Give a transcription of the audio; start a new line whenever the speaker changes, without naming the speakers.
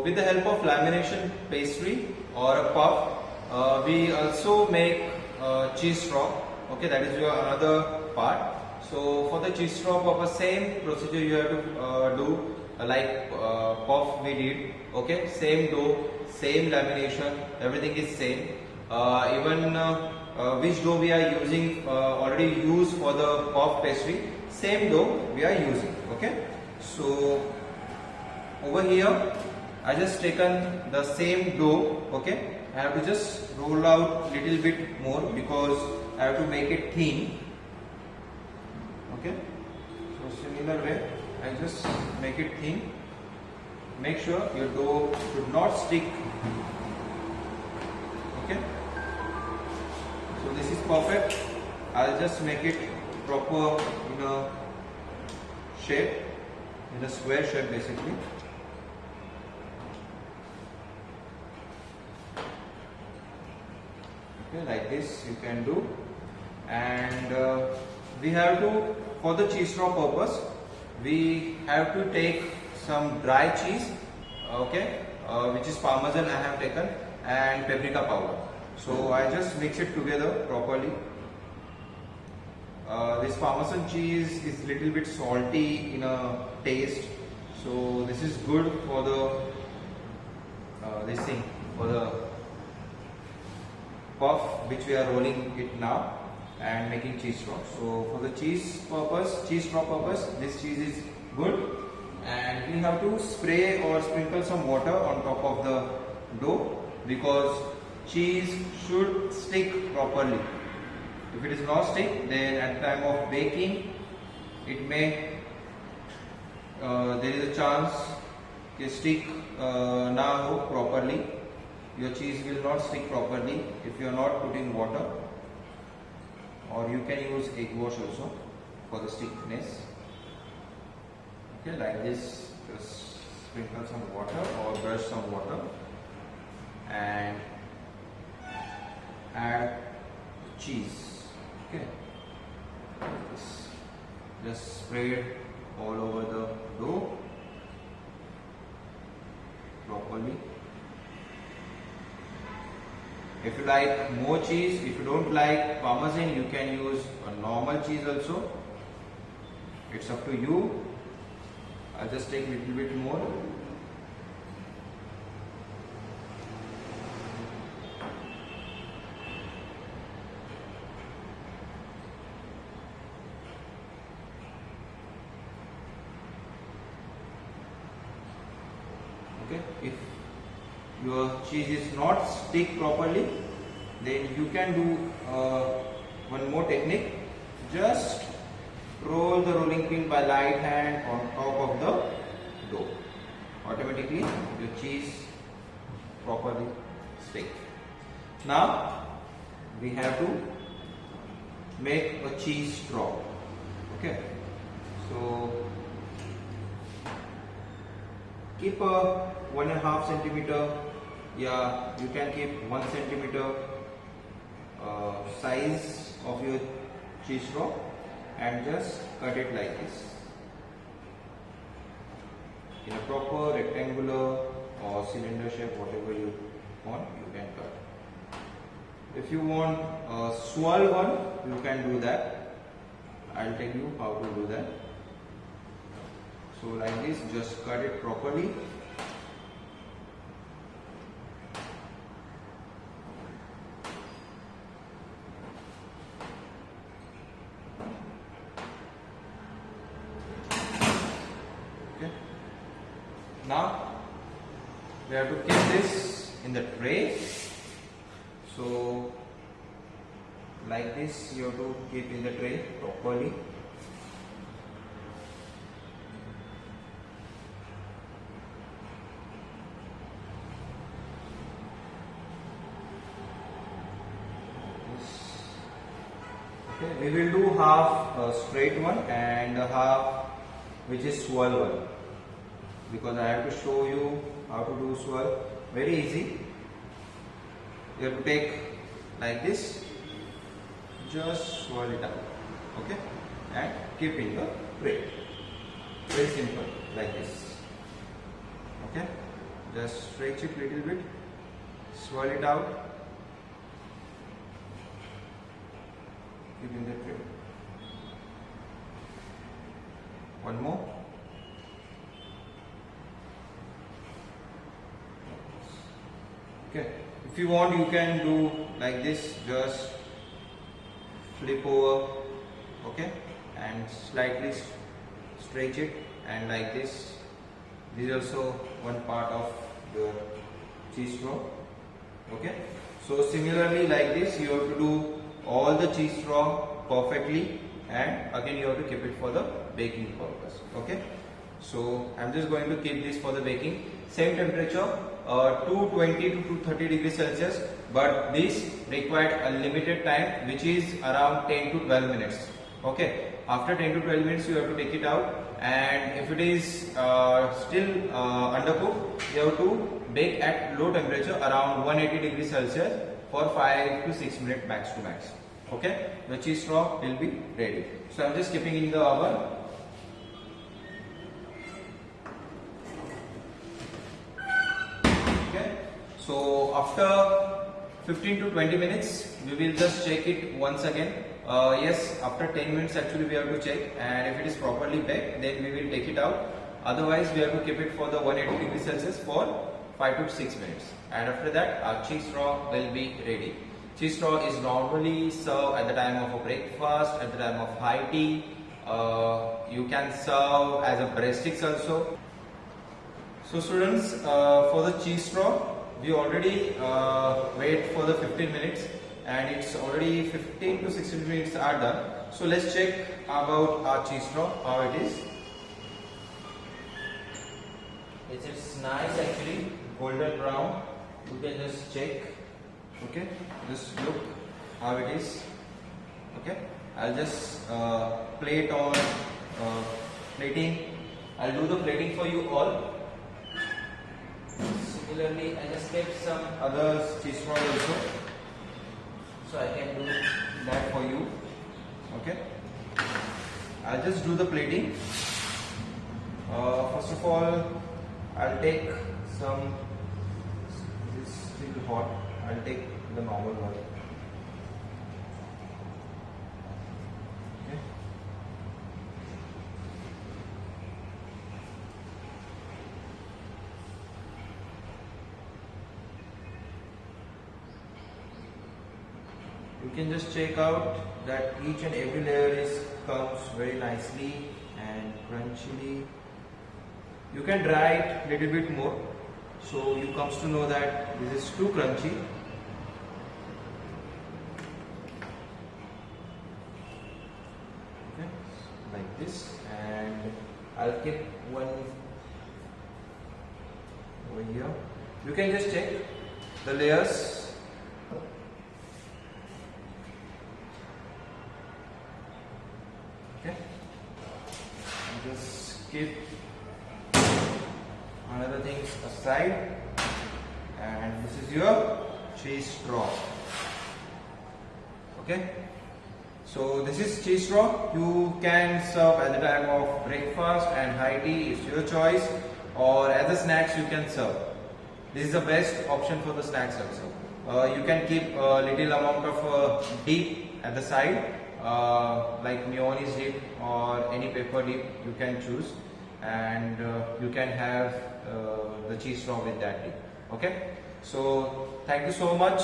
with the help of lamination pastry or a puff, we also make cheese straw. Okay, that is your another part. So for the cheese straw purpose, same procedure you have to do like puff we did. Okay, same dough, same lamination, everything is same. Even which dough we are using already used for the puff pastry, same dough we are using. Okay, so over here I just taken the same dough. Okay, I have to just roll out little bit more because I have to make it thin. Okay, so similar way I just make it thin. Make sure your dough should not stick. Okay, so this is perfect. I'll just make it proper in a shape, in a square shape basically. Okay, like this you can do. And we have to, for the cheese straw purpose, we have to take some dry cheese, okay, which is parmesan I have taken, and paprika powder. So I just mix it together properly. This parmesan cheese is little bit salty in a taste, so this is good for the this thing, for the puff which we are rolling it now and making cheese straw. So for the cheese straw purpose, this cheese is good, and we have to spray or sprinkle some water on top of the dough because cheese should stick properly. If it is not stick, then at the time of baking it may there is a chance to stick na ho properly. Your cheese will not stick properly if you are not putting water, or you can use egg wash also for the stiffness. Okay, like this, just sprinkle some water or brush some water and add cheese. Okay, just spray it all over the dough properly. If you like more cheese, if you don't like parmesan, you can use a normal cheese also. It's up to you. I'll just take a little bit more. Okay, if your cheese is not stick properly, then you can do one more technique. Just roll the rolling pin by light hand on top of the dough. Automatically your cheese properly stick. Now we have to make a cheese straw. Okay, so keep a 1.5 centimeter, yeah, you can keep 1 centimeter size of your cheese straw and just cut it like this in a proper rectangular or cylinder shape, whatever you want, you can cut. If you want a swirl one, you can do that. I'll tell you how to do that. So like this, just cut it properly. Okay. Now we have to keep this in the tray. So like this, you have to keep in the tray properly. Okay, we will do half straight one and half which is swirl one, because I have to show you how to do swirl. Very easy. You have to take like this, just swirl it out, okay, and keep in the tray. Very simple, like this. Okay, just stretch it little bit, swirl it out, keep in the tray. One more. Okay, if you want, you can do like this, just flip over, okay, and slightly stretch it, and like this. This is also one part of the cheese straw. Okay, so similarly like this, you have to do all the cheese straw perfectly, and again you have to keep it for the baking purpose. Okay, so I'm just going to keep this for the baking. Same temperature, 220 to 230 degrees Celsius, but this required a limited time, which is around 10 to 12 minutes. Okay, after 10 to 12 minutes you have to take it out, and if it is still undercooked, you have to bake at low temperature around 180 degrees Celsius for 5 to 6 minutes max to max. Okay, the cheese straw will be ready. So I'm just keeping in the oven. Okay, so after 15 to 20 minutes we will just check it once again. Yes, after 10 minutes actually we have to check, and if it is properly baked, then we will take it out. Otherwise we have to keep it for the 180 degrees Celsius for 5 to 6 minutes, and after that our cheese straw will be ready. Cheese straw is normally served at the time of a breakfast, at the time of high tea. You can serve as a breadsticks also. So students, for the cheese straw, we already wait for the 15 minutes, and it's already 15 to 16 minutes are done. So let's check about our cheese straw, how it is. It's nice actually, golden brown. You can just check. Okay, just look how it is. Okay, I'll just plate on plating. I'll do the plating for you all. Similarly, I just kept some other cheese straw also, so I can do that for you. Okay, I'll just do the plating. First of all, I'll take some. This is still hot. I'll take the normal one. Okay. You can just check out that each and every layer comes very nicely and crunchily. You can dry it little bit more, so you comes to know that this is too crunchy. Okay, like this, and I'll keep one over here. You can just check the layers. Okay, and just keep another things aside, and this is your cheese straw. Okay, so this is cheese straw. You can serve at the time of breakfast and high tea, it's your choice, or as a snacks you can serve. This is the best option for the snacks also. You can keep a little amount of dip at the side, like mayonnaise dip or any pepper dip you can choose, and you can have the cheese straw with that dip. Okay, so thank you so much.